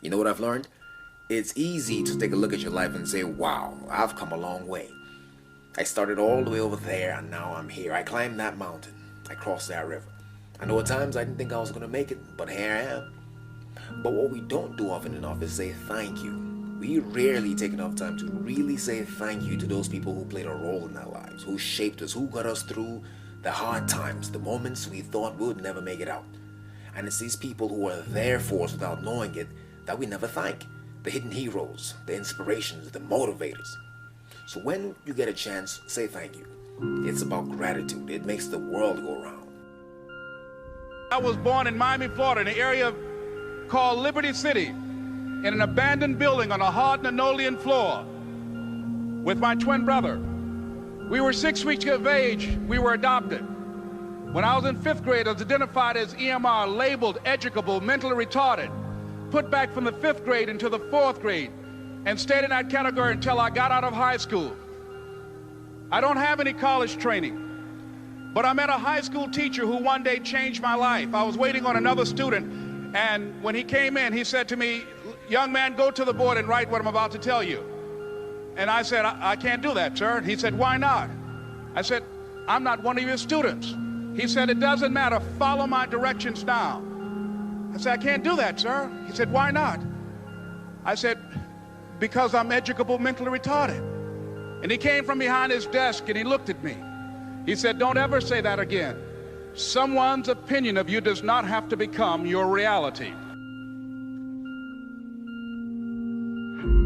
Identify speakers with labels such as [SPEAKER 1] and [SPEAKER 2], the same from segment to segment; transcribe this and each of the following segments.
[SPEAKER 1] You know what I've learned? It's easy to take a look at your life and say, wow, I've come a long way. I started all the way over there and now I'm here. I climbed that mountain. I crossed that river. I know at times I didn't think I was going to make it, but here I am. But what we don't do often enough is say thank you. We rarely take enough time to really say thank you to those people who played a role in our lives, who shaped us, who got us through the hard times, the moments we thought we would never make it out. And it's these people who are there for us without knowing it that we never thank. The hidden heroes, the inspirations, the motivators. So when you get a chance, say thank you. It's about gratitude. It makes the world go round.
[SPEAKER 2] I was born in Miami, Florida, in an area called Liberty City, in an abandoned building on a hard linoleum floor with my twin brother. We were 6 weeks of age. We were adopted. When I was in 5th grade, I was identified as EMR, labeled educable, mentally retarded, put back from the 5th grade into the 4th grade, and stayed in that category until I got out of high school. I don't have any college training, but I met a high school teacher who one day changed my life. I was waiting on another student, and when he came in, he said to me, "Young man, go to the board and write what I'm about to tell you." And I said, I can't do that, sir. He said, "Why not?" I said, "I'm not one of your students." He said, "It doesn't matter, follow my directions now." I said, "I can't do that, sir." He said, "Why not?" I said, "Because I'm educable, mentally retarded." And he came from behind his desk and he looked at me. He said, "Don't ever say that again. Someone's opinion of you does not have to become your reality."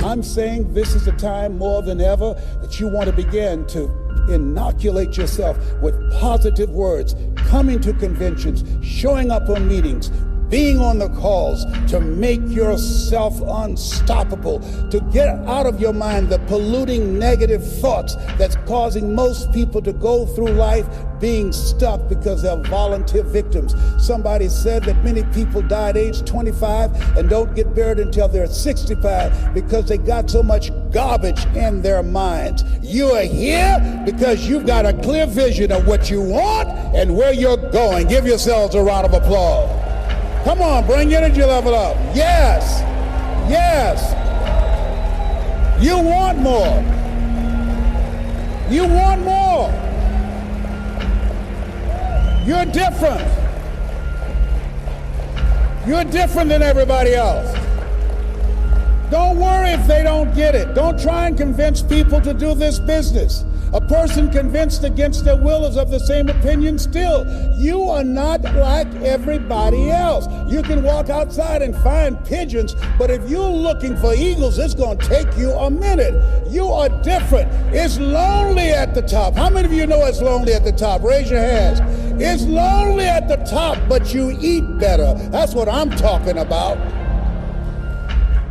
[SPEAKER 3] I'm saying this is the time more than ever that you want to begin to inoculate yourself with positive words, coming to conventions, showing up on meetings, being on the calls, to make yourself unstoppable, to get out of your mind the polluting negative thoughts that's causing most people to go through life being stuck because they're volunteer victims. Somebody said that many people die at age 25 and don't get buried until they're 65 because they got so much garbage in their minds. You are here because you've got a clear vision of what you want and where you're going. Give yourselves a round of applause. Come on, bring your energy level up. Yes, yes. You want more. You want more. You're different. You're different than everybody else. Don't worry if they don't get it. Don't try and convince people to do this business. A person convinced against their will is of the same opinion still. You are not like everybody else. You can walk outside and find pigeons, but if you're looking for eagles, it's going to take you a minute. You are different. It's lonely at the top. How many of you know it's lonely at the top? Raise your hands. It's lonely at the top, but you eat better. That's what I'm talking about.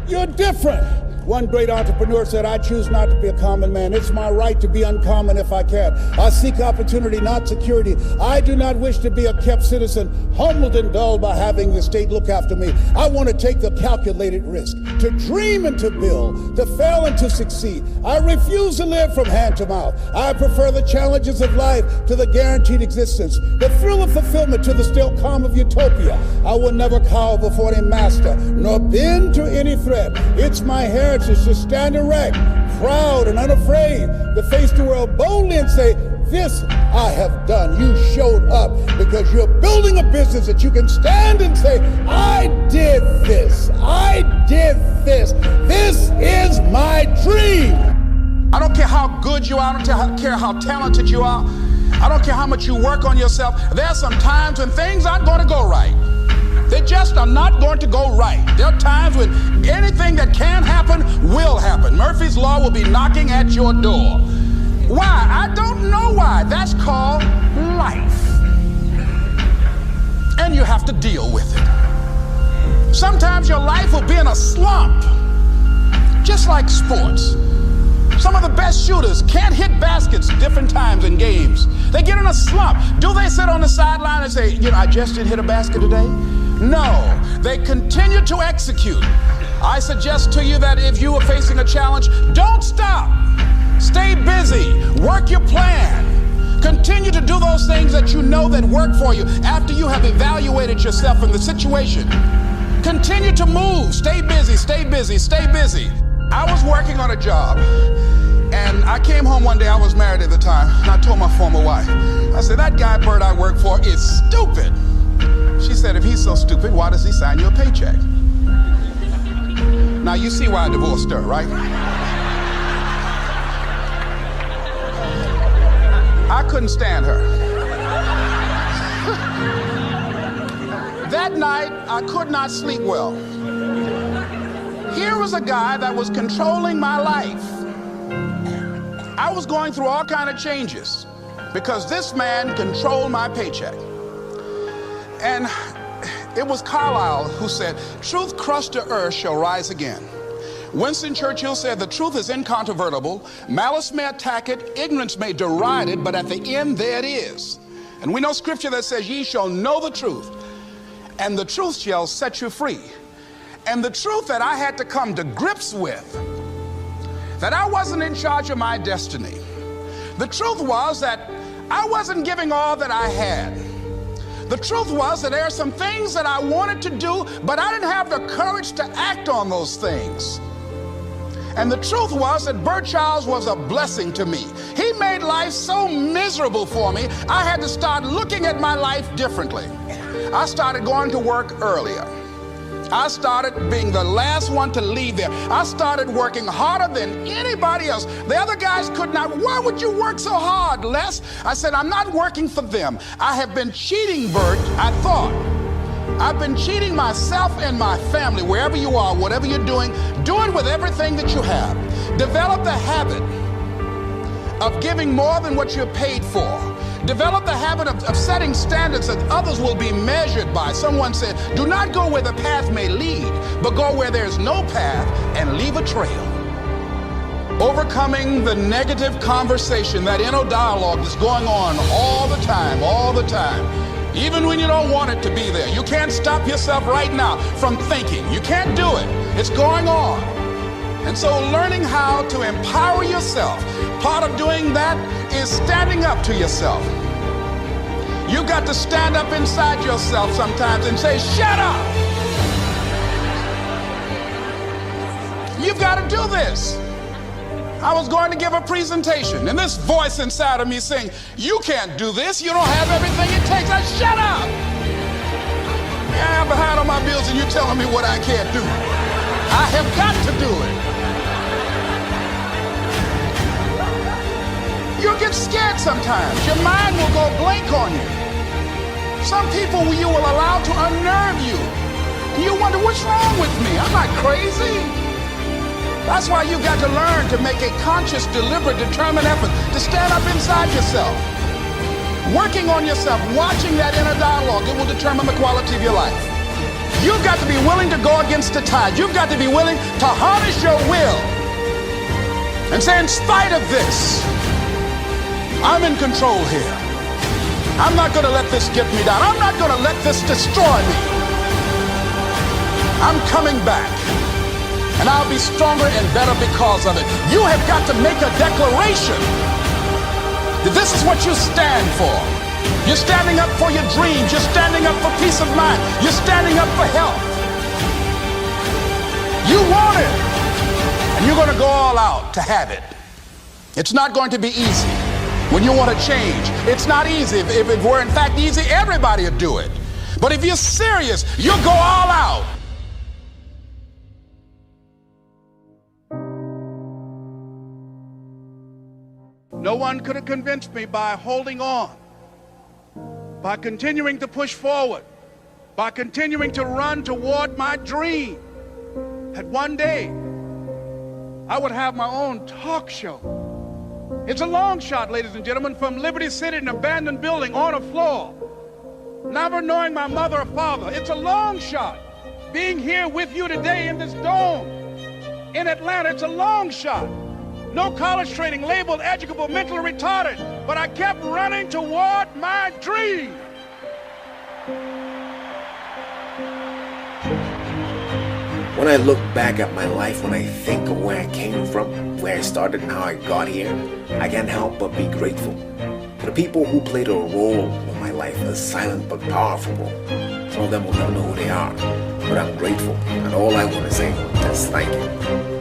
[SPEAKER 3] You're different. One great entrepreneur said, "I choose not to be a common man. It's my right to be uncommon if I can. I seek opportunity, not security. I do not wish to be a kept citizen, humbled and dulled by having the state look after me. I want to take the calculated risk, to dream and to build, to fail and to succeed. I refuse to live from hand to mouth. I prefer the challenges of life to the guaranteed existence, the thrill of fulfillment to the still calm of utopia. I will never cower before any master, nor bend to any threat. It's my heritage to stand erect, proud and unafraid, to face the world boldly and say, this I have done." You showed up because you're building a business that you can stand and say, "I did this. I did this. This is my dream."
[SPEAKER 2] I don't care how good you are. I don't care how talented you are. I don't care how much you work on yourself. There are some times when things aren't going to go right. They just are not going to go right. There are times when anything that can happen will happen. Murphy's Law will be knocking at your door. Why? I don't know why. That's called life. And you have to deal with it. Sometimes your life will be in a slump, just like sports. Some of the best shooters can't hit baskets different times in games. They get in a slump. Do they sit on the sideline and say, "I just didn't hit a basket today"? No, they continue to execute. I suggest to you that if you are facing a challenge, don't stop. Stay busy, work your plan. Continue to do those things that you know that work for you after you have evaluated yourself in the situation. Continue to move. Stay busy, stay busy, stay busy. I was working on a job, and I came home one day. I was married at the time, and I told my former wife, I said, that guy Bert I work for is stupid. She said, if he's so stupid, why does he sign you a paycheck? Now you see why I divorced her, right? I couldn't stand her. That night, I could not sleep well. Here was a guy that was controlling my life. I was going through all kinds of changes because this man controlled my paycheck. And it was Carlyle who said, truth crushed to earth shall rise again. Winston Churchill said, the truth is incontrovertible. Malice may attack it, ignorance may deride it, but at the end there it is. And we know scripture that says, ye shall know the truth, and the truth shall set you free. And the truth that I had to come to grips with, that I wasn't in charge of my destiny. The truth was that I wasn't giving all that I had. The truth was that there are some things that I wanted to do, but I didn't have the courage to act on those things. And the truth was that Bert Childs was a blessing to me. He made life so miserable for me, I had to start looking at my life differently. I started going to work earlier. I started being the last one to leave there. I started working harder than anybody else. The other guys could not. Why would you work so hard, Les? I said, I'm not working for them. I have been cheating, Bert, I thought. I've been cheating myself and my family, wherever you are, whatever you're doing, do it with everything that you have. Develop the habit of giving more than what you're paid for. Develop the habit of setting standards that others will be measured by. Someone said, do not go where the path may lead, but go where there's no path and leave a trail. Overcoming the negative conversation, that inner dialogue that's going on all the time, even when you don't want it to be there. You can't stop yourself right now from thinking. You can't do it. It's going on. And so learning how to empower yourself, part of doing that is standing up to yourself. You've got to stand up inside yourself sometimes and say, shut up! You've got to do this. I was going to give a presentation, and this voice inside of me saying, you can't do this. You don't have everything it takes. I said, shut up! Yeah, I'm behind on my bills, and you're telling me what I can't do. I have got to do it. You'll get scared sometimes. Your mind will go blank on you. Some people you will allow to unnerve you. And you wonder, what's wrong with me? I'm not crazy. That's why you've got to learn to make a conscious, deliberate, determined effort to stand up inside yourself. Working on yourself, watching that inner dialogue, it will determine the quality of your life. You've got to be willing to go against the tide. You've got to be willing to harness your will and say, in spite of this, I'm in control here. I'm not going to let this get me down. I'm not going to let this destroy me. I'm coming back, and I'll be stronger and better because of it. You have got to make a declaration that this is what you stand for. You're standing up for your dreams. You're standing up for peace of mind. You're standing up for health. You want it, and you're going to go all out to have it. It's not going to be easy. When you want to change, it's not easy. If it were in fact easy, everybody would do it. But if you're serious, you'll go all out. No one could have convinced me by holding on, by continuing to push forward, by continuing to run toward my dream, that one day I would have my own talk show. It's a long shot, ladies and gentlemen, from Liberty City, an abandoned building on a floor, never knowing my mother or father. It's a long shot. Being here with you today in this dome in Atlanta, it's a long shot. No college training, labeled educable, mentally retarded, but I kept running toward my dream.
[SPEAKER 1] When I look back at my life, when I think of where I came from, where I started and how I got here, I can't help but be grateful for the people who played a role in my life, a silent but powerful role. Some of them will never know who they are, but I'm grateful, and all I want to say is thank you.